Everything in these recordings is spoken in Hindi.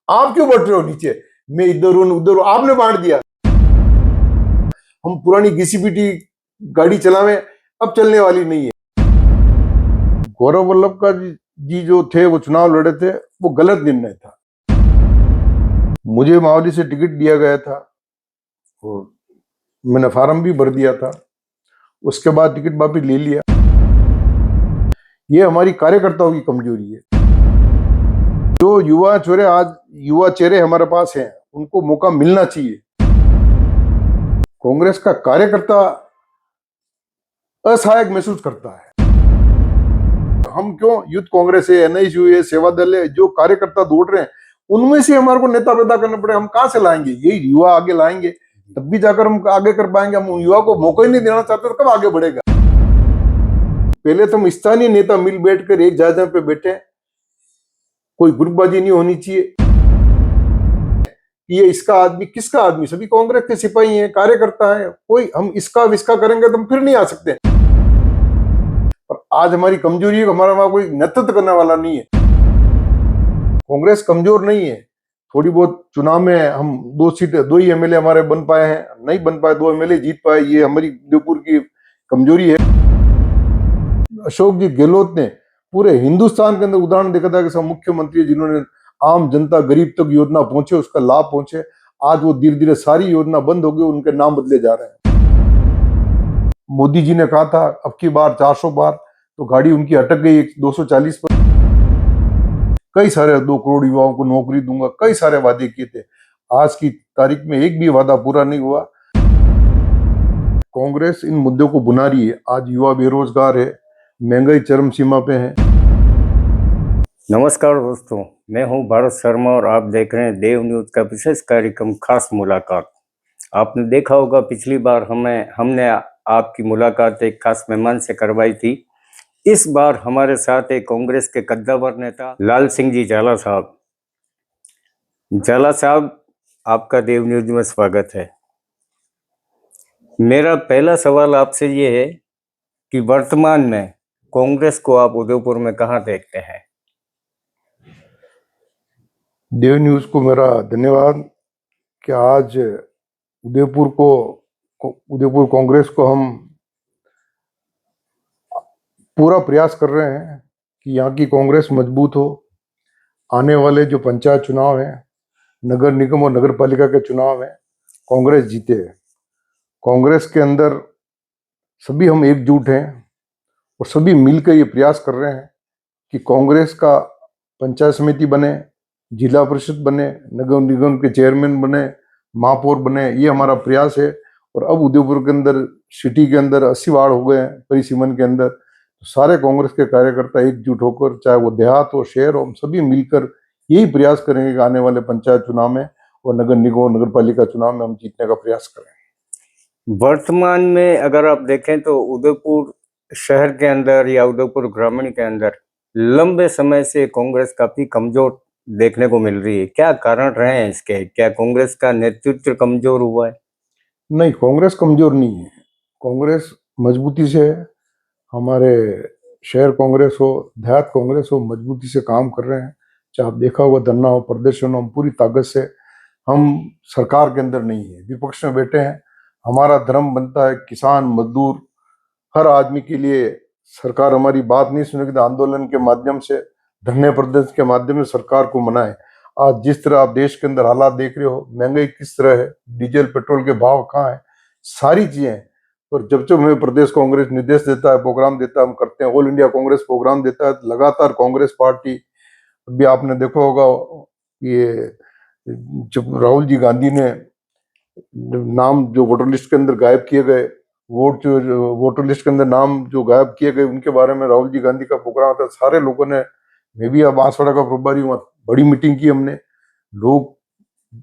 आप क्यों बैठ रहे हो नीचे? मैं इधर हूं उधर हूं, आपने बांट दिया। हम पुरानी घिसी-पिटी गाड़ी चलावे, अब चलने वाली नहीं है। गौरव वल्लभ का जी जो थे वो चुनाव लड़े थे, वो गलत निर्णय था। मुझे मावली से टिकट दिया गया था और मैंने फार्म भी भर दिया था, उसके बाद टिकट वापिस ले लिया। ये हमारी कार्यकर्ताओं की कमजोरी है। जो युवा चेहरे हमारे पास हैं, उनको मौका मिलना चाहिए। कांग्रेस का कार्यकर्ता असहायक महसूस करता है। हम क्यों यूथ कांग्रेस है, एनआईयू है, सेवा दल है, जो कार्यकर्ता दौड़ रहे हैं, उनमें से हमारे को नेता पैदा करना पड़े। हम कहां से लाएंगे? यही युवा आगे लाएंगे, तब भी जाकर हम आगे कर पाएंगे। हम युवा को मौका ही नहीं देना चाहते तो कब आगे बढ़ेगा? पहले तो हम स्थानीय नेता मिल बैठकर एक जगह पे बैठे, कोई ग्रुपबाजी नहीं होनी चाहिए। ये इसका आदमी किसका आदमी, सभी कांग्रेस के सिपाही हैं, कार्यकर्ता है। कोई हम इसका विस्का करेंगे तो हम फिर नहीं आ सकते। और आज हमारी कमजोरी है, हमारा वहां कोई नेतृत्व करने वाला नहीं है। कांग्रेस कमजोर नहीं है। थोड़ी बहुत चुनाव में हम 2 ही एमएलए हमारे बन पाए हैं, नहीं बन पाए, 2 एमएलए जीत पाए, ये हमारी उदयपुर की कमजोरी है। अशोक जी गहलोत ने पूरे हिंदुस्तान के अंदर उदाहरण देखा था कि सब मुख्यमंत्री है जिन्होंने आम जनता गरीब तक योजना पहुंचे, उसका लाभ पहुंचे। आज वो धीरे धीरे सारी योजना बंद हो गई, उनके नाम बदले जा रहे हैं। मोदी जी ने कहा था अब की बार 400 बार, तो गाड़ी उनकी अटक गई 240 पर। कई सारे 2 करोड़ युवाओं को नौकरी दूंगा, कई सारे वादे किए थे। आज की तारीख में एक भी वादा पूरा नहीं हुआ। कांग्रेस इन मुद्दों को बुना रही है। आज युवा बेरोजगार है, महंगाई चरम सीमा पे है। नमस्कार दोस्तों, मैं हूं भारत शर्मा और आप देख रहे हैं देव न्यूज का विशेष कार्यक्रम खास मुलाकात। आपने देखा होगा पिछली बार हमने आपकी मुलाकात एक खास मेहमान से करवाई थी। इस बार हमारे साथ एक कांग्रेस के कद्दावर नेता लाल सिंह जी झाला साहब। झाला साहब, आपका देव न्यूज में स्वागत है। मेरा पहला सवाल आपसे ये है कि वर्तमान में कांग्रेस को आप उदयपुर में कहाँ देखते हैं? देव न्यूज को मेरा धन्यवाद कि आज उदयपुर कांग्रेस को हम पूरा प्रयास कर रहे हैं कि यहाँ की कांग्रेस मजबूत हो। आने वाले जो पंचायत चुनाव हैं, नगर निगम और नगर पालिका के चुनाव हैं, कांग्रेस जीते। कांग्रेस के अंदर सभी हम एकजुट हैं और सभी मिलकर ये प्रयास कर रहे हैं कि कांग्रेस का पंचायत समिति बने, जिला परिषद बने, नगर निगम के चेयरमैन बने, महापौर बने। ये हमारा प्रयास है। और अब उदयपुर के अंदर सिटी के अंदर 80 वार्ड हो गए हैं परिसीमन के अंदर। तो सारे कांग्रेस के कार्यकर्ता एकजुट होकर, चाहे वो देहात हो शहर हो, हम सभी मिलकर यही प्रयास करेंगे कि आने वाले पंचायत चुनाव में और नगर निगम नगर पालिका चुनाव में हम जीतने का प्रयास करें। वर्तमान में अगर आप देखें तो उदयपुर शहर के अंदर या उदयपुर ग्रामीण के अंदर लंबे समय से कांग्रेस काफी कमजोर देखने को मिल रही है। क्या कारण रहे हैं इसके? क्या कांग्रेस का नेतृत्व कमजोर हुआ है? नहीं, कांग्रेस कमजोर नहीं है। कांग्रेस मजबूती से, हमारे शहर कांग्रेस हो, देहात कांग्रेस हो, मजबूती से काम कर रहे हैं। चाहे आप देखा होगा धरना हो, प्रदर्शन हो, हम पूरी ताकत से, हम सरकार के अंदर नहीं है, विपक्ष में बैठे हैं। हमारा धर्म बनता है किसान मजदूर हर आदमी के लिए सरकार हमारी बात नहीं सुनेगी तो आंदोलन के माध्यम से, धरने प्रदर्शन के माध्यम से सरकार को मनाए। आज जिस तरह आप देश के अंदर हालात देख रहे हो, महंगाई किस तरह है, डीजल पेट्रोल के भाव कहाँ है, सारी चीजें। और जब जब हमें प्रदेश कांग्रेस निर्देश देता है, प्रोग्राम देता है, हम करते हैं। ऑल इंडिया कांग्रेस प्रोग्राम देता है लगातार। कांग्रेस पार्टी, अभी आपने देखा होगा ये जब राहुल जी गांधी ने नाम जो वोटर लिस्ट के अंदर गायब किए गए, वोटर लिस्ट के अंदर नाम जो गायब किए गए, उनके बारे में राहुल जी गांधी का प्रोग्राम था। सारे लोगों ने, मैं भी अब बांसवाड़ा का प्रभारी हूँ, बड़ी मीटिंग की हमने, लोग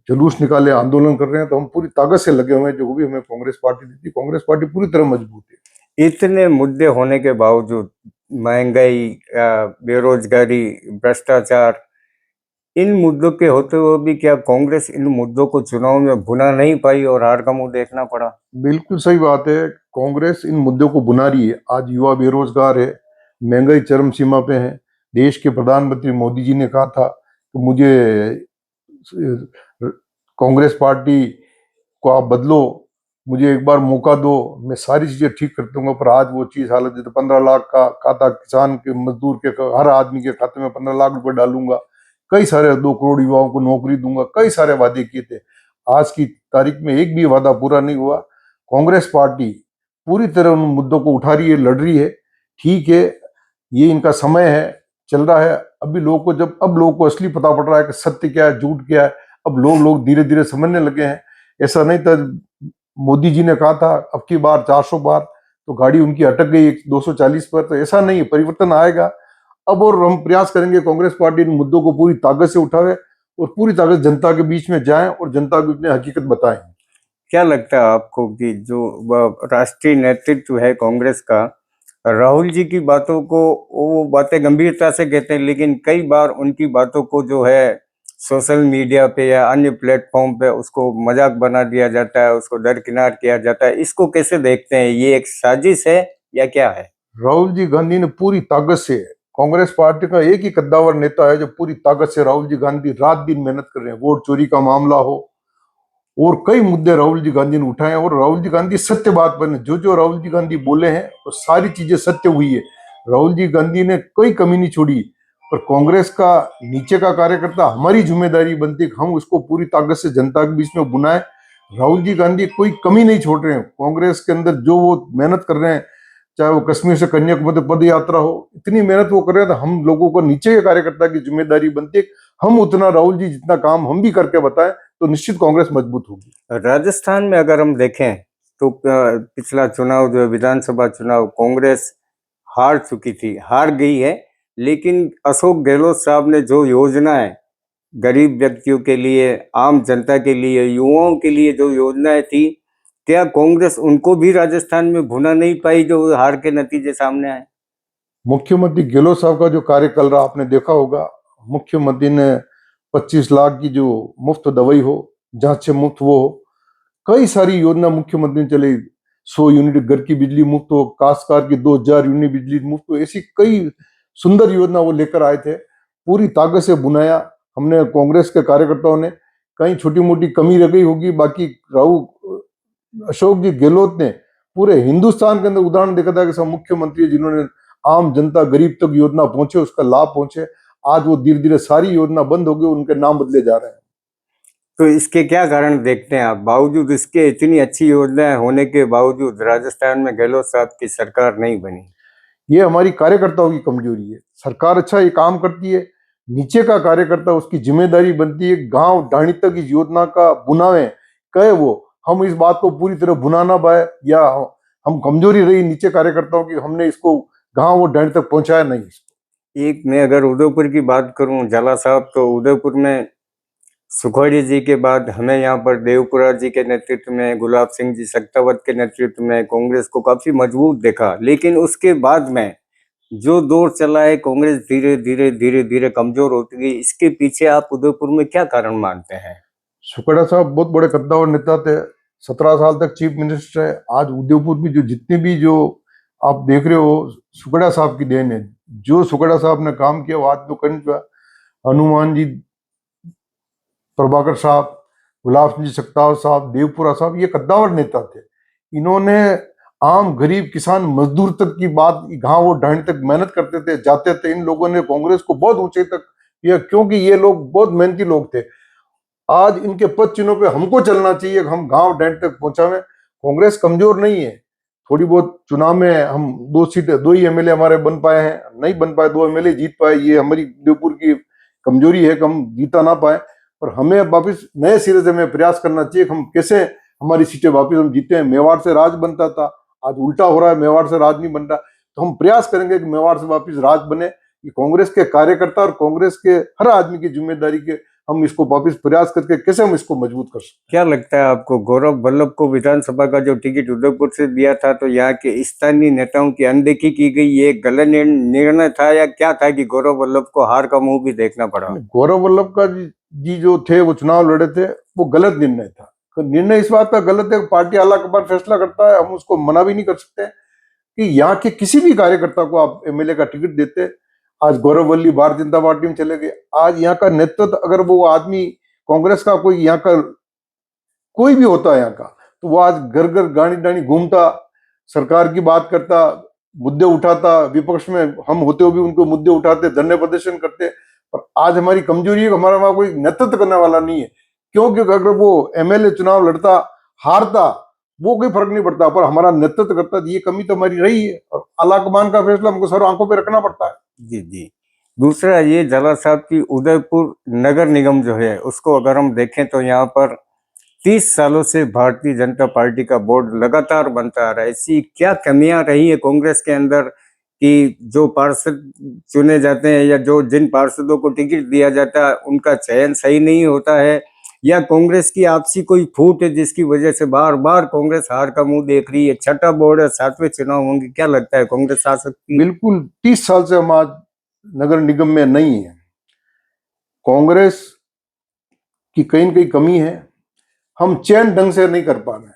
जुलूस निकाले, आंदोलन कर रहे हैं। तो हम पूरी ताकत से लगे हुए हैं। जो भी हमें कांग्रेस पार्टी दी थी, कांग्रेस पार्टी पूरी तरह मजबूत है। इतने मुद्दे होने के बावजूद, महंगाई, बेरोजगारी, भ्रष्टाचार, इन मुद्दों के होते हुए भी क्या कांग्रेस इन मुद्दों को चुनाव में भुना नहीं पाई और हार का मुंह देखना पड़ा? बिल्कुल सही बात है। कांग्रेस इन मुद्दों को बुना रही है। आज युवा बेरोजगार है, महंगाई चरम सीमा पे है। देश के प्रधानमंत्री मोदी जी ने कहा था कि मुझे कांग्रेस पार्टी को आप बदलो, मुझे एक बार मौका दो, मैं सारी चीजें ठीक कर दूंगा। पर आज वो चीज हालत है, तो 15 लाख का खाता किसान के, मजदूर के, हर आदमी के खाते में 15 लाख रुपए डालूंगा, कई सारे 2 करोड़ युवाओं को नौकरी दूंगा, कई सारे वादे किए थे। आज की तारीख में एक भी वादा पूरा नहीं हुआ। कांग्रेस पार्टी पूरी तरह उन मुद्दों को उठा रही है, लड़ रही है। ठीक है, ये इनका समय है, चल रहा है। अभी लोगों को अब लोगों को असली पता पड़ रहा है कि सत्य क्या है, झूठ क्या है। अब लोग धीरे धीरे समझने लगे हैं। ऐसा नहीं था, मोदी जी ने कहा था अब की बार 400 बार, तो गाड़ी उनकी अटक गई 240 पर। तो ऐसा नहीं है, परिवर्तन आएगा अब। और हम प्रयास करेंगे कांग्रेस पार्टी इन मुद्दों को पूरी ताकत से उठावे और पूरी ताकत जनता के बीच में जाए और जनता को अपनी हकीकत बताएं। क्या लगता है आपको कि जो राष्ट्रीय नेतृत्व है कांग्रेस का, राहुल जी की बातों को, वो बातें गंभीरता से कहते हैं, लेकिन कई बार उनकी बातों को जो है सोशल मीडिया पे या अन्य प्लेटफॉर्म पे उसको मजाक बना दिया जाता है, उसको दरकिनार किया जाता है। इसको कैसे देखते हैं? ये एक साजिश है या क्या है? राहुल जी गांधी ने पूरी ताकत से, कांग्रेस पार्टी का एक ही कद्दावर नेता है जो पूरी ताकत से, राहुल जी गांधी रात दिन मेहनत कर रहे हैं। वोट चोरी का मामला हो और कई मुद्दे राहुल जी गांधी ने उठाए, और राहुल जी गांधी सत्य बात पर, जो राहुल जी गांधी बोले हैं तो सारी चीजें सत्य हुई है। राहुल जी गांधी ने कोई कमी नहीं छोड़ी। पर कांग्रेस का नीचे का कार्यकर्ता, हमारी जिम्मेदारी बनती है कि हम उसको पूरी ताकत से जनता के बीच में बुलाएं। राहुल जी गांधी कोई कमी नहीं छोड़ रहे हैं। कांग्रेस के अंदर जो वो मेहनत कर रहे हैं, चाहे वो कश्मीर से कन्याकुमारी पद यात्रा हो, इतनी मेहनत वो कर रहे हैं। तो हम लोगों को नीचे के कार्यकर्ता की जिम्मेदारी बनती है, हम उतना राहुल जी जितना काम हम भी करके बताएं, तो निश्चित कांग्रेस मजबूत होगी। राजस्थान में अगर हम देखें तो पिछला चुनाव जो है विधानसभा चुनाव, कांग्रेस हार चुकी थी, हार गई है। लेकिन अशोक गहलोत साहब ने जो योजनाएं गरीब व्यक्तियों के लिए, आम जनता के लिए, युवाओं के लिए जो योजनाएं थी, क्या कांग्रेस उनको भी राजस्थान में भुना नहीं पाई जो हार के नतीजे सामने आए? मुख्यमंत्री गहलोत साहब का जो कार्य चल रहा आपने देखा होगा। मुख्यमंत्री ने 25 लाख की जो मुफ्त दवाई हो, जांच से मुफ्त वो हो, कई सारी योजना मुख्यमंत्री ने चलाई। 100 यूनिट घर की बिजली मुफ्त हो, काश्तकार की 2000 यूनिट बिजली मुफ्त हो, ऐसी कई सुंदर योजना वो लेकर आए थे। पूरी ताकत से बुनाया हमने, कांग्रेस के कार्यकर्ताओं ने। कहीं छोटी मोटी कमी रह गई होगी, बाकी अशोक जी गहलोत ने पूरे हिंदुस्तान के अंदर उदाहरण देखा था कि सब मुख्यमंत्री जिन्होंने आम जनता, गरीब तक योजना पहुंचे, उसका लाभ पहुंचे। आज वो धीरे धीरे सारी योजना बंद हो गई, उनके नाम बदले जा रहे हैं। तो इसके क्या कारण देखते हैं आप? बावजूद इसके इतनी अच्छी योजनाएं होने के बावजूद राजस्थान में गहलोत साहब की सरकार नहीं बनी। ये हमारी कार्यकर्ताओं की कमजोरी है। सरकार अच्छा ये काम करती है, नीचे का कार्यकर्ता उसकी जिम्मेदारी बनती है गांव ढाणी तक इस योजना का बुनावे कहे वो। हम इस बात को पूरी तरह बुना ना पाए, या हम कमजोरी रही नीचे कार्यकर्ताओं की, हमने इसको गांव और ढाणी तक पहुंचाया नहीं। एक मैं अगर उदयपुर की बात करूं, झाला साहब, तो उदयपुर में सुखोड़ी जी के बाद हमें यहाँ पर देवपुरा जी के नेतृत्व में, गुलाब सिंह जी सख्तावत के नेतृत्व में कांग्रेस को काफी मजबूत देखा। लेकिन उसके बाद में जो दौर चला है, कांग्रेस धीरे धीरे धीरे धीरे कमजोर होती गई। इसके पीछे आप उदयपुर में क्या कारण मानते हैं? सुखड़ा साहब बहुत बड़े कद्दावर नेता थे, 17 साल तक चीफ मिनिस्टर है। आज उदयपुर में जो जितने भी जो आप देख रहे हो, सुखड़ा साहब की देन है। जो सुखड़ा साहब ने काम किया वो आज तो कर नहीं पाया। हनुमान जी, प्रभाकर साहब, गुलाब सिंह सख्तावत साहब, देवपुरा साहब, ये कद्दावर नेता थे। इन्होंने आम गरीब किसान मजदूर तक की बात, गांव और ढाणी तक मेहनत करते थे, जाते थे। इन लोगों ने कांग्रेस को बहुत ऊंचे तक किया, क्योंकि ये लोग बहुत मेहनती लोग थे। आज इनके पद चिन्हों पे हमको चलना चाहिए, हम गांव ढाणी तक पहुंचावे। कांग्रेस कमजोर नहीं है। थोड़ी बहुत चुनाव में हम 2 सीटें, 2 ही एमएलए हमारे बन पाए हैं, नहीं बन पाए, 2 एमएलए जीत पाए। ये हमारी उदयपुर की कमजोरी है कि हम जीता ना पाए। पर हमें वापिस नए सिरे से हमें प्रयास करना चाहिए कि हम कैसे हमारी सीटें वापिस हम जीते हैं। मेवाड़ से राज बनता था, आज उल्टा हो रहा है, मेवाड़ से राज नहीं बन रहा। तो हम प्रयास करेंगे कि मेवाड़ से वापिस राज बने। ये कांग्रेस के कार्यकर्ता और कांग्रेस के हर आदमी की जिम्मेदारी के, हम इसको वापिस प्रयास करके कैसे हम इसको मजबूत कर सकते हैं। क्या लगता है आपको, गौरव वल्लभ को विधानसभा का जो टिकट उदयपुर से दिया था, तो यहाँ के स्थानीय नेताओं की अनदेखी की गई, ये गलत निर्णय था या क्या था कि गौरव वल्लभ को हार का मुंह भी देखना पड़ा? गौरव वल्लभ का जी जो थे वो चुनाव लड़े थे, वो गलत निर्णय था। निर्णय इस बात का गलत है, पार्टी आला कमान फैसला करता है, हम उसको मना भी नहीं कर सकते कि यहाँ के किसी भी कार्यकर्ता को आप एमएलए का टिकट देते। आज गौरव वल्लभ भारतीय जनता पार्टी में चले गए। आज यहाँ का नेतृत्व, अगर वो आदमी कांग्रेस का कोई यहाँ का कोई भी होता है यहाँ का, तो वो आज घर घर गाड़ी डाणी घूमता, सरकार की बात करता, मुद्दे उठाता, विपक्ष में हम होते हुए भी उनको मुद्दे उठाते, धरने प्रदर्शन करते। पर आज हमारी कमजोरी है कि हमारा वहां कोई नेतृत्व करने वाला नहीं है। क्योंकि अगर वो एमएलए चुनाव लड़ता, हारता, वो कोई फर्क नहीं पड़ता, पर हमारा नेतृत्व करता, ये कमी तो हमारी रही है और आलाकमान का फैसला हमको सर आंखों पे रखना पड़ता है। जी जी। दूसरा ये झाला साहब की उदयपुर नगर निगम जो है उसको अगर हम देखें तो यहाँ पर 30 सालों से भारतीय जनता पार्टी का बोर्ड लगातार बनता आ रहा है। ऐसी क्या कमियां रही है कांग्रेस के अंदर कि जो पार्षद चुने जाते हैं या जो जिन पार्षदों को टिकट दिया जाता है उनका चयन सही नहीं होता है, या कांग्रेस की आपसी कोई फूट है जिसकी वजह से बार बार कांग्रेस हार का मुंह देख रही है? छठा बोर्ड है, 7वें चुनाव होंगे, क्या लगता है कांग्रेस आ सकती है? बिल्कुल 30 साल से हम आज नगर निगम में नहीं है। कांग्रेस की कहीं न कहीं कमी है, हम चयन ढंग से नहीं कर पा रहे हैं।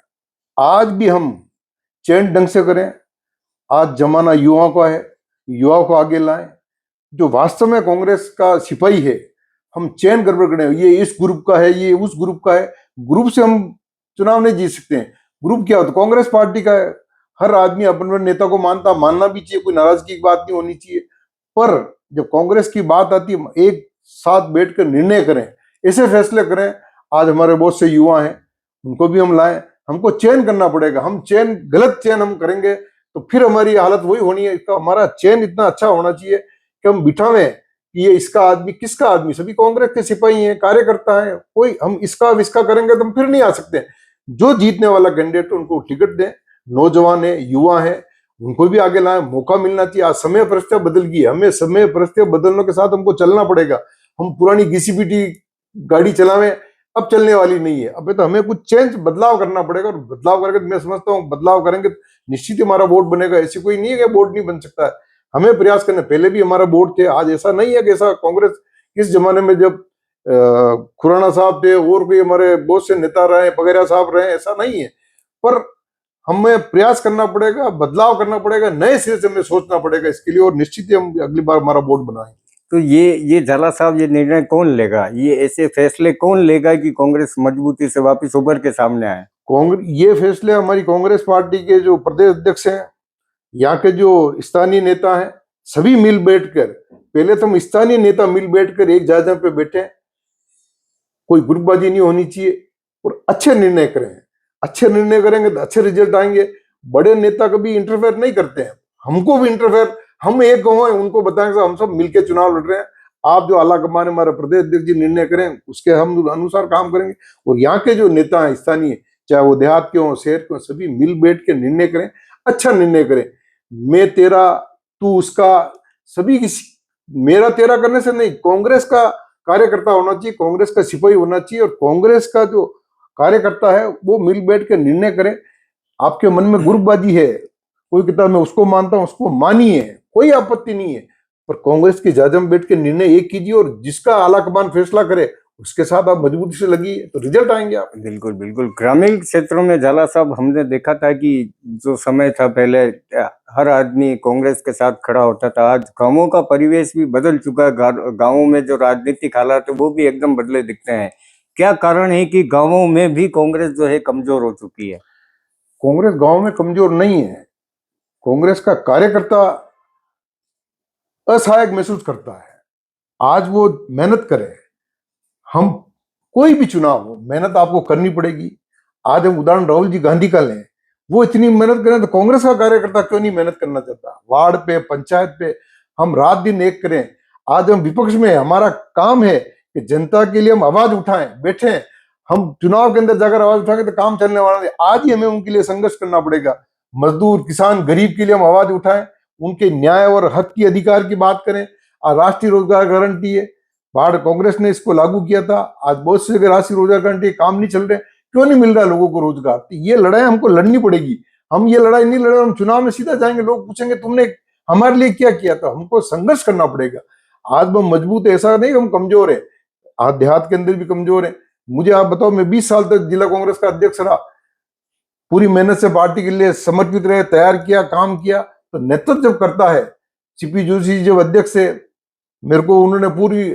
आज भी हम चयन ढंग से करें। आज जमाना युवाओं का है, युवाओं को आगे लाएं। जो वास्तव में कांग्रेस का सिपाही है, हम चयन गड़बड़ करें, ये इस ग्रुप का है, ये उस ग्रुप का है, ग्रुप से हम चुनाव नहीं जीत सकते हैं। ग्रुप क्या होता है? कांग्रेस पार्टी का है, हर आदमी अपने नेता को मानना भी चाहिए, कोई नाराजगी की बात नहीं होनी चाहिए। पर जब कांग्रेस की बात आती है, एक साथ बैठकर निर्णय करें, ऐसे फैसले करें। आज हमारे बहुत से युवा हैं, उनको भी हम लाएं। हमको चयन करना पड़ेगा। हम चयन, गलत चयन हम करेंगे तो फिर हमारी हालत वही होनी है। इसका हमारा चयन इतना अच्छा होना चाहिए कि हम बिठावें कि ये इसका आदमी, किसका आदमी, सभी कांग्रेस के सिपाही हैं, कार्यकर्ता हैं। कोई हम इसका विस्का करेंगे तो हम फिर नहीं आ सकते। जो जीतने वाला कैंडिडेट उनको टिकट दें। नौजवान है, युवा है, उनको भी आगे लाएं। मौका मिलना चाहिए। आज समय परिस्थितियां बदल गई है, हमें समय परिस्थितियां बदलने के साथ हमको चलना पड़ेगा। हम पुरानी घिसी-पिटी गाड़ी चलावें, अब चलने वाली नहीं है। अब तो हमें कुछ चेंज, बदलाव करना पड़ेगा। और बदलाव करके मैं समझता हूँ बदलाव करेंगे तो निश्चित ही हमारा बोर्ड बनेगा। ऐसी कोई नहीं है कि बोर्ड नहीं बन सकता है। हमें प्रयास करने, पहले भी हमारा बोर्ड थे। आज ऐसा नहीं है कि ऐसा कांग्रेस किस जमाने में जब खुराना साहब थे और कोई हमारे बहुत से नेता रहे, पगेरा साहब रहे, ऐसा नहीं है। पर हमें प्रयास करना पड़ेगा, बदलाव करना पड़ेगा, नए सिरे से हमें सोचना पड़ेगा इसके लिए। और निश्चित ही हम अगली बार हमारा बोर्ड बनाएंगे। तो ये झाला साहब, ये निर्णय कौन लेगा? ये ऐसे फैसले कौन लेगा कि कांग्रेस मजबूती से वापस उभर के सामने आए? कांग्रेस, ये फैसले हमारी कांग्रेस पार्टी के जो प्रदेश अध्यक्ष हैं, यहाँ के जो स्थानीय नेता हैं, सभी मिल बैठकर, पहले तो हम स्थानीय नेता मिल बैठकर एक जगह पे बैठे। कोई ग्रुपबाजी नहीं होनी चाहिए और अच्छे निर्णय करें। अच्छे निर्णय करेंगे तो अच्छे रिजल्ट आएंगे। बड़े नेता कभी इंटरफेयर नहीं करते हैं, हमको भी इंटरफेयर, हम एक हो उनको बताएंगे हम सब मिलकर चुनाव लड़ रहे हैं। आप जो आलाकमान हमारे प्रदेश अध्यक्ष जी निर्णय करें, उसके हम अनुसार काम करेंगे। और यहाँ के जो नेता हैं स्थानीय, चाहे वो देहात के हों, शहर के हों, सभी मिल बैठ के निर्णय करें, अच्छा निर्णय करें। मैं तेरा, तू उसका, सभी किसी, मेरा तेरा करने से नहीं, कांग्रेस का कार्यकर्ता होना चाहिए, कांग्रेस का सिपाही होना चाहिए। और कांग्रेस का जो कार्यकर्ता है वो मिल बैठ के निर्णय करे। आपके मन में ग्रुपबाजी है, कोई किताब में उसको मानता हूं, उसको मानिए, कोई आपत्ति नहीं है। पर कांग्रेस की जाजम में बैठ के निर्णय एक कीजिए और जिसका आलाकमान फैसला करे उसके साथ आप मजबूती से लगिए, तो रिजल्ट आएंगे आप। बिल्कुल बिल्कुल। ग्रामीण क्षेत्रों में झाला साहब हमने देखा था कि जो समय था पहले, हर आदमी कांग्रेस के साथ खड़ा होता था। आज गांवों का परिवेश भी बदल चुका है। गांवों में जो राजनीतिक हालात है वो भी एकदम बदले दिखते हैं। क्या कारण है कि गांवों में भी कांग्रेस जो है कमजोर हो चुकी है? कांग्रेस गांव में कमजोर नहीं है। कांग्रेस का कार्यकर्ता असहायक महसूस करता है। आज वो मेहनत करे, हम कोई भी चुनाव हो, मेहनत आपको करनी पड़ेगी। आज हम उदाहरण राहुल जी गांधी का लें, वो इतनी मेहनत करें तो कांग्रेस का कार्यकर्ता क्यों नहीं मेहनत करना चाहता? वार्ड पे, पंचायत पे हम रात दिन एक करें। आज हम विपक्ष में, हमारा काम है कि जनता के लिए हम आवाज उठाएं, बैठे। हम चुनाव के अंदर जाकर आवाज उठाएंगे तो काम चलने वाला नहीं। आज ही हमें उनके लिए संघर्ष करना पड़ेगा। मजदूर, किसान, गरीब के लिए हम आवाज उठाएं, उनके न्याय और हक की अधिकार की बात करें। आज राष्ट्रीय रोजगार गारंटी है, बाढ़ कांग्रेस ने इसको लागू किया था। आज बहुत से जगह राष्ट्रीय रोजगार गारंटी काम नहीं चल रहे, क्यों नहीं मिल रहा लोगों को रोजगार? तो ये लड़ाई हमको लड़नी पड़ेगी। हम ये लड़ाई नहीं लड़, हम चुनाव में सीधा जाएंगे, लोग पूछेंगे तुमने हमारे लिए क्या किया था? हमको संघर्ष करना पड़ेगा। आज हम मजबूत, ऐसा नहीं हम कमजोर है। आज देहात के अंदर भी कमजोर है। मुझे आप बताओ, मैं 20 साल तक जिला कांग्रेस का अध्यक्ष रहा, पूरी मेहनत से पार्टी के लिए समर्पित रहे, तैयार किया, काम किया। तो नेतृत्व जब करता है, सीपी जोशी जब अध्यक्ष है, मेरे को उन्होंने पूरी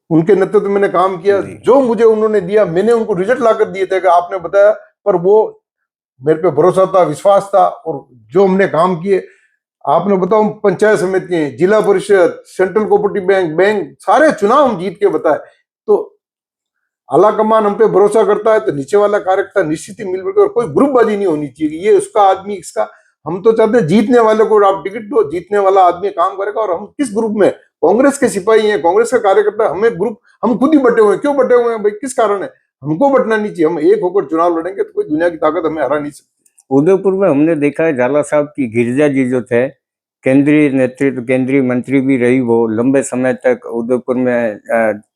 उनके नेतृत्व में मैंने काम किया, जी। जो मुझे उन्होंने दिया मैंने उनको रिजल्ट लाकर दिए थे कि आपने बताया, पर वो मेरे पे भरोसा था, विश्वास था, और जो हमने काम किए आपने बताओ, पंचायत समिति, जिला परिषद, सेंट्रल कोऑपरेटिव बैंक, बैंक सारे चुनाव हम जीत के बताए। तो आला कमान हम पे भरोसा करता है तो नीचे वाला कार्यकर्ता निश्चित ही मिल बैठे, और कोई ग्रुपबाजी नहीं होनी चाहिए, ये उसका आदमी इसका। हम तो चाहते हैं जीतने वाले को आप टिकट दो, जीतने वाला आदमी काम करेगा। और हम किस ग्रुप में, कांग्रेस के सिपाही हैं, कांग्रेस का कार्यकर्ता, हमें ग्रुप, हम खुद ही बटे हुए हैं। क्यों बटे हुए हैं भाई, किस कारण है? हमको बटना नहीं चाहिए, हम एक होकर चुनाव लड़ेंगे तो कोई दुनिया की ताकत हमें हरा नहीं सकती। उदयपुर में हमने देखा है झाला साहब की गिरिजा जी जो थे, केंद्रीय नेतृत्व, केंद्रीय मंत्री भी रही, वो लंबे समय तक उदयपुर में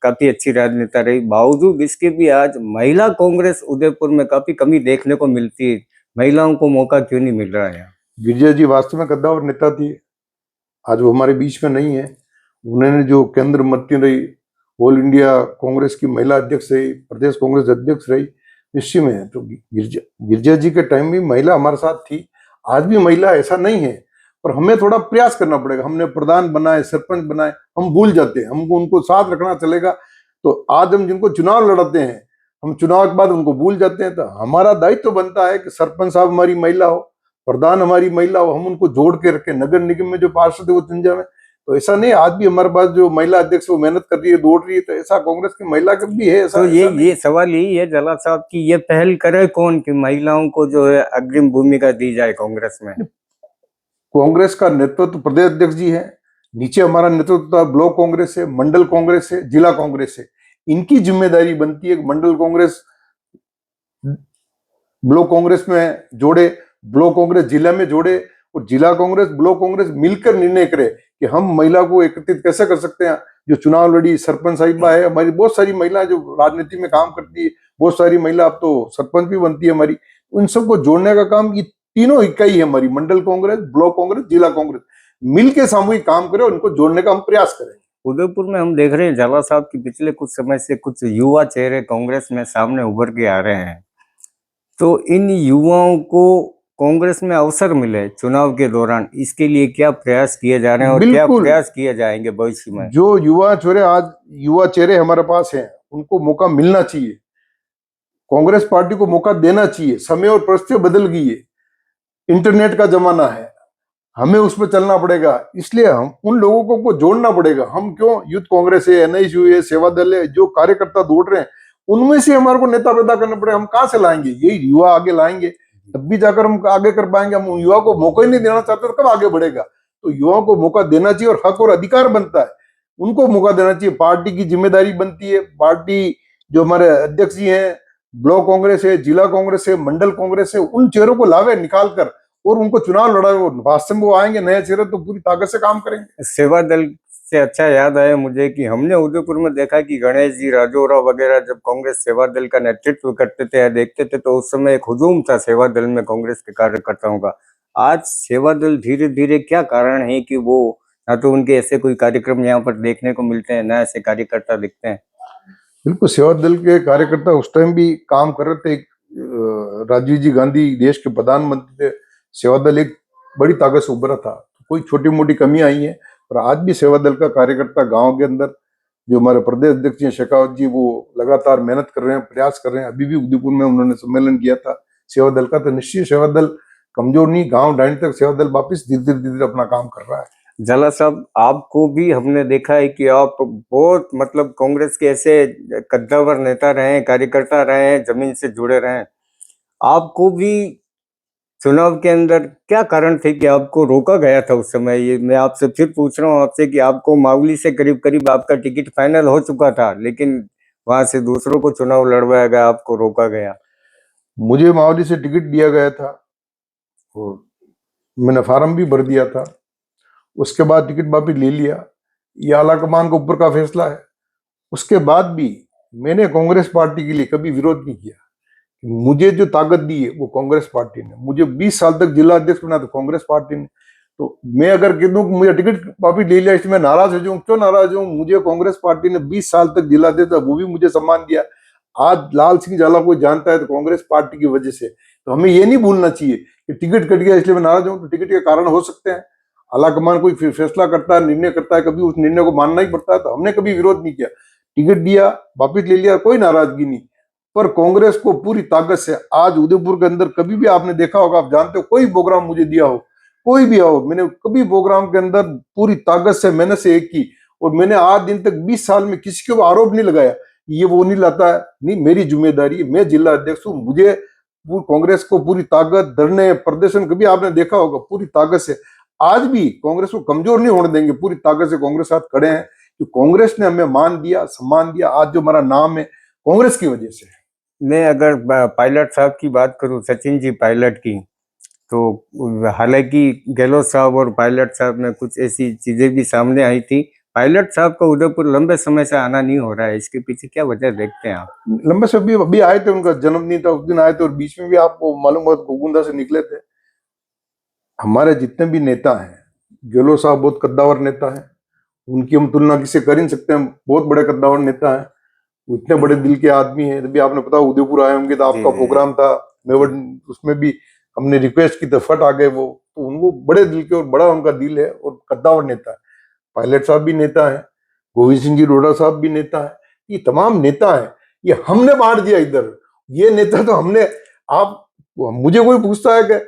काफी अच्छी राजनेता रही। बावजूद इसके भी आज महिला कांग्रेस उदयपुर में काफी कमी देखने को मिलती है। महिलाओं को मौका क्यों नहीं मिल रहा है? गिरिजा जी वास्तव में कद्दावर नेता थी, आज वो हमारे बीच में नहीं है। उन्होंने जो केंद्र मंत्री रही, ऑल इंडिया कांग्रेस की महिला अध्यक्ष रही, प्रदेश कांग्रेस अध्यक्ष रही, निश्चय में है। तो गिरिजा जी के टाइम भी महिला हमारे साथ थी, आज भी महिला, ऐसा नहीं है। पर हमें थोड़ा प्रयास करना पड़ेगा। हमने प्रधान बनाए, सरपंच बनाए, हम भूल जाते हैं, हमको उनको साथ रखना चलेगा। तो आज हम जिनको चुनाव लड़ाते हैं, हम चुनाव के बाद उनको भूल जाते हैं। तो हमारा दायित्व बनता है कि सरपंच साहब हमारी महिला हो, प्रधान हमारी महिला हो, हम उनको जोड़ के रखें। नगर निगम में जो पार्षद है वो चुन जाए। तो ऐसा नहीं, आज भी हमारे पास जो महिला अध्यक्ष वो मेहनत कर रही है, दौड़ रही है। तो ऐसा कांग्रेस की महिला का भी है, ऐसा तो ऐसा नहीं। ये सवाल यही है झाला साहब की, ये पहल करे कौन कि महिलाओं को जो है अग्रिम भूमिका दी जाए कांग्रेस में? कांग्रेस का नेतृत्व प्रदेश अध्यक्ष जी है, नीचे हमारा नेतृत्व ब्लॉक कांग्रेस है, मंडल कांग्रेस है, जिला कांग्रेस है। इनकी जिम्मेदारी बनती है कि मंडल कांग्रेस ब्लॉक कांग्रेस में जोड़े, ब्लॉक कांग्रेस जिला में जोड़े, और जिला कांग्रेस ब्लॉक कांग्रेस मिलकर निर्णय करे कि हम महिला को एकत्रित कैसे कर सकते हैं। जो चुनाव लड़ी सरपंच साहिबा है हमारी, बहुत सारी महिलाएं जो राजनीति में काम करती है, बहुत सारी महिला अब तो सरपंच भी बनती है हमारी। उन सबको जोड़ने का काम ये तीनों इकाई है हमारी, मंडल कांग्रेस, ब्लॉक कांग्रेस, जिला कांग्रेस, मिलकर सामूहिक काम करे और इनको जोड़ने का हम प्रयास करें। उदयपुर में हम देख रहे हैं झाला साहब की पिछले कुछ समय से कुछ युवा चेहरे कांग्रेस में सामने उभर के आ रहे हैं। तो इन युवाओं को कांग्रेस में अवसर मिले चुनाव के दौरान, इसके लिए क्या प्रयास किए जा रहे हैं और क्या बिल्कुल, प्रयास किए जाएंगे भविष्य में? जो युवा चेहरे आज युवा चेहरे हमारे पास हैं, उनको मौका मिलना चाहिए। कांग्रेस पार्टी को मौका देना चाहिए। समय और परिस्थिति बदल गई है, इंटरनेट का जमाना है, हमें उसमें चलना पड़ेगा। इसलिए हम उन लोगों को जोड़ना पड़ेगा। हम क्यों, यूथ कांग्रेस है, एनआईयू है, सेवा दल है, जो कार्यकर्ता दौड़ रहे हैं, उनमें से हमारे को नेता पैदा करना पड़ेगा। हम कहाँ से लाएंगे? यही युवा आगे लाएंगे, तब भी जाकर हम आगे कर पाएंगे। हम युवा को मौका ही नहीं देना चाहते तो कब आगे बढ़ेगा? तो युवाओं को मौका देना चाहिए, और हक और अधिकार बनता है, उनको मौका देना चाहिए। पार्टी की जिम्मेदारी बनती है। पार्टी जो हमारे अध्यक्ष जी हैं, ब्लॉक कांग्रेस है, जिला कांग्रेस है, मंडल कांग्रेस है, उन चेहरों को लावे निकाल कर और उनको चुनाव लड़ाए। वास्तव में वो आएंगे नए चेहरे तो पूरी ताकत से काम करेंगे। सेवा दल से अच्छा याद आया मुझे कि हमने उदयपुर में देखा कि गणेश जी, राजौरा वगैरह जब कांग्रेस सेवा दल का नेतृत्व करते थे या देखते थे तो उस समय एक हुजूम था सेवा दल में कांग्रेस के कार्यकर्ताओं का। आज सेवा दल धीरे धीरे, क्या कारण है कि वो ना तो उनके ऐसे कोई कार्यक्रम यहाँ पर देखने को मिलते हैं, ना ऐसे कार्यकर्ता दिखते हैं? बिल्कुल, सेवा दल के कार्यकर्ता उस टाइम भी काम कर रहे थे। राजीव जी गांधी देश के प्रधानमंत्री थे, सेवा दल एक बड़ी ताकत से उभरा था। कोई छोटी मोटी कमी आई है, पर आज भी सेवा दल का कार्यकर्ता गांव के अंदर, जो हमारे प्रदेश अध्यक्ष हैं शेखावत जी, वो लगातार मेहनत कर रहे हैं, प्रयास कर रहे हैं। अभी भी उदयपुर में उन्होंने सम्मेलन किया था सेवा दल का। तो निश्चित सेवा दल कमजोर नहीं, गांव डांडी तक सेवा दल वापिस धीरे धीरे धीरे अपना काम कर रहा है। झाला साहब, आपको भी हमने देखा है कि आप बहुत मतलब कांग्रेस के ऐसे कद्दावर नेता रहे हैं, कार्यकर्ता रहे हैं, जमीन से जुड़े रहे हैं। आपको भी चुनाव के अंदर क्या कारण थे कि आपको रोका गया था उस समय? ये मैं आपसे फिर पूछ रहा हूँ आपसे कि आपको मावली से करीब करीब आपका टिकट फाइनल हो चुका था, लेकिन वहां से दूसरों को चुनाव लड़वाया गया, आपको रोका गया। मुझे मावली से टिकट दिया गया था और मैंने फार्म भी भर दिया था। उसके बाद टिकट वापिस ले लिया। ये आला कमान के ऊपर का फैसला है। उसके बाद भी मैंने कांग्रेस पार्टी के लिए कभी विरोध नहीं किया। मुझे जो ताकत दी है वो कांग्रेस पार्टी ने, मुझे 20 साल तक जिला अध्यक्ष बना तो कांग्रेस पार्टी ने। तो मैं अगर कह दूं कि मुझे टिकट वापिस ले लिया, इसमें मैं नाराज हो जाऊं, क्यों नाराज हूं? मुझे कांग्रेस पार्टी ने 20 साल तक जिला अध्यक्ष, वो भी मुझे सम्मान दिया। आज लाल सिंह झाला को जानता है तो कांग्रेस पार्टी की वजह से। तो हमें ये नहीं भूलना चाहिए कि टिकट कट गया इसलिए मैं नाराज हूं। तो टिकट के कारण हो सकते हैं, आला कमान कोई फैसला करता है, निर्णय करता है, कभी उस निर्णय को मानना ही पड़ता है। तो हमने कभी विरोध नहीं किया। टिकट दिया, वापिस ले लिया, कोई नाराजगी नहीं। पर कांग्रेस को पूरी ताकत से आज उदयपुर के अंदर कभी भी आपने देखा होगा, आप जानते हो, कोई प्रोग्राम मुझे दिया हो, कोई भी हो, मैंने कभी प्रोग्राम के अंदर पूरी ताकत से मेहनत से एक की, और मैंने आज दिन तक 20 साल में किसी के आरोप नहीं लगाया ये वो नहीं लाता है। नहीं, मेरी जिम्मेदारी है, मैं जिला अध्यक्ष हूँ, मुझे कांग्रेस को पूरी ताकत, धरने प्रदर्शन कभी आपने देखा होगा, पूरी ताकत से आज भी कांग्रेस को कमजोर नहीं होने देंगे, पूरी ताकत से कांग्रेस साथ खड़े हैं। कि कांग्रेस ने हमें मान दिया, सम्मान दिया, आज जो हमारा नाम है कांग्रेस की वजह से। मैं अगर पायलट साहब की बात करूं, सचिन जी पायलट की, तो हालांकि गहलोत साहब और पायलट साहब में कुछ ऐसी चीजें भी सामने आई थी। पायलट साहब का उदयपुर लंबे समय से आना नहीं हो रहा है, इसके पीछे क्या वजह देखते हैं आप? लंबे से अभी आए थे, उनका जन्मदिन था, उस दिन आए थे, और बीच में भी आपको मालूम हुआ गोकुंदा से निकले थे। हमारे जितने भी नेता हैं, गहलोत साहब बहुत कद्दावर नेता है, उनकी हम तुलना किसी कर ही नहीं सकते, हम बहुत बड़े कद्दावर नेता है, इतने बड़े दिल के आदमी हैं। अभी आपने पता उदयपुर आए होंगे तो आपका प्रोग्राम था मेवट, उसमें भी हमने रिक्वेस्ट की तो फट आ गए वो, तो उनको बड़े दिल के और बड़ा उनका दिल है और कद्दावर नेता है। पायलट साहब भी नेता है, गोविंद सिंह जी रोड़ा साहब भी नेता है, ये तमाम नेता है, ये हमने बांट दिया इधर, ये नेता तो हमने, आप मुझे कोई पूछता है कि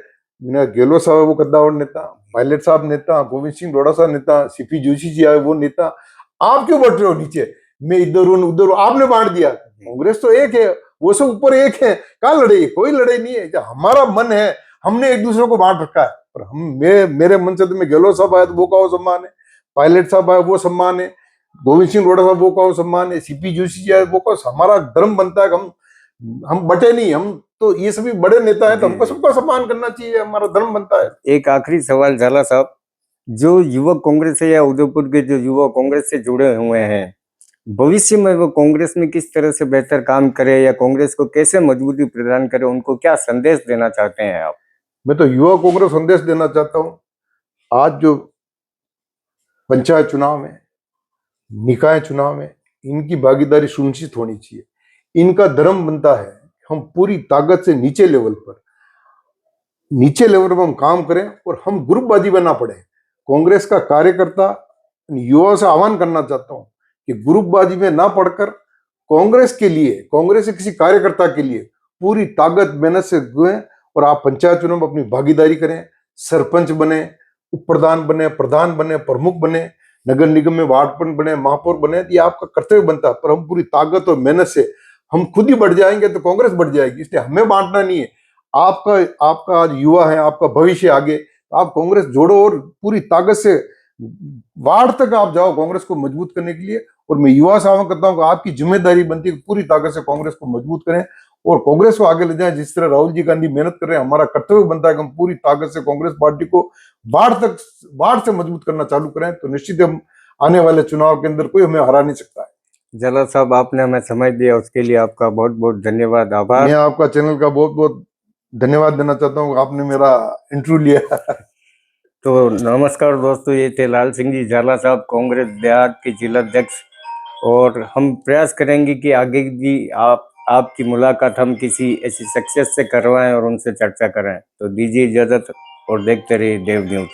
गहलोत साहब वो कद्दावर नेता, पायलट साहब नेता, गोविंद सिंह रोड़ा साहब नेता, सीपी जोशी जी आए वो नेता, आप क्यों बढ़ रहे हो नीचे, मैं इधर हूं उधर हूं, आपने बांट दिया। कांग्रेस तो एक है, वो सब ऊपर एक है, कहाँ लड़े, कोई लड़ाई नहीं है, हमारा मन है, हमने एक दूसरे को बांट रखा है। पर हम मेरे मन से तो मैं गहलोत साहब आए तो वो कहो सम्मान है, पायलट साहब आए वो सम्मान है, गोविंद सिंह रोड़ा साहब वो कहो सम्मान है, सीपी जोशी जी आए वो कहो, हमारा धर्म बनता है कि हम बटे नहीं, हम तो ये सभी बड़े नेता हैं तो हमको सबका सम्मान करना चाहिए, हमारा धर्म बनता है। एक आखिरी सवाल झाला साहब, जो युवक कांग्रेस है या उदयपुर के जो युवा कांग्रेस से जुड़े हुए हैं, भविष्य में वो कांग्रेस में किस तरह से बेहतर काम करे या कांग्रेस को कैसे मजबूती प्रदान करे, उनको क्या संदेश देना चाहते हैं आप? मैं तो युवा कांग्रेस संदेश देना चाहता हूँ, आज जो पंचायत चुनाव में, निकाय चुनाव में इनकी भागीदारी सुनिश्चित होनी चाहिए। इनका धर्म बनता है हम पूरी ताकत से नीचे लेवल पर हम काम करें और हम ग्रुपबाजी में ना पड़े। कांग्रेस का कार्यकर्ता युवाओं से आह्वान करना चाहता हूं कि ग्रुपबाजी में ना पड़कर कांग्रेस के लिए, कांग्रेस के किसी कार्यकर्ता के लिए पूरी ताकत मेहनत से जुएं और आप पंचायत चुनाव में अपनी भागीदारी करें, सरपंच बने, उप प्रधान बने, प्रधान बने, प्रमुख बने, नगर निगम में वार्ड प्रमुख बने, महापौर बने, ये आपका कर्तव्य बनता है। पर हम पूरी ताकत और मेहनत से हम खुद ही बढ़ जाएंगे तो कांग्रेस बढ़ जाएगी, इसलिए हमें बांटना नहीं है। आपका आज युवा है, आपका भविष्य आगे, तो आप कांग्रेस जोड़ो और पूरी ताकत से वार्ड तक आप जाओ कांग्रेस को मजबूत करने के लिए। और मैं युवा से आह्वान करता हूं कि आपकी जिम्मेदारी बनती है पूरी ताकत से कांग्रेस को मजबूत करें और कांग्रेस को आगे ले जाएं। जिस तरह राहुल जी गांधी मेहनत कर रहे हैं, हमारा कर्तव्य बनता है कि हम पूरी ताकत से कांग्रेस पार्टी को वार्ड से मजबूत करना चालू करें, तो निश्चित हम आने वाले चुनाव के अंदर कोई हमें हरा नहीं सकता है। झाला साहब, आपने हमें समय दिया, उसके लिए आपका बहुत बहुत धन्यवाद, आभार। मैं आपका चैनल का बहुत बहुत धन्यवाद देना चाहता हूँ, आपने मेरा इंटरव्यू लिया। तो नमस्कार दोस्तों, ये थे लाल सिंह जी झाला साहब, कांग्रेस देहात के जिला अध्यक्ष, और हम प्रयास करेंगे कि आगे भी आपकी मुलाकात हम किसी ऐसी शख्सियत से करवाएं और उनसे चर्चा करें। तो दीजिए इजाजत और देखते रहिए देव न्यूज।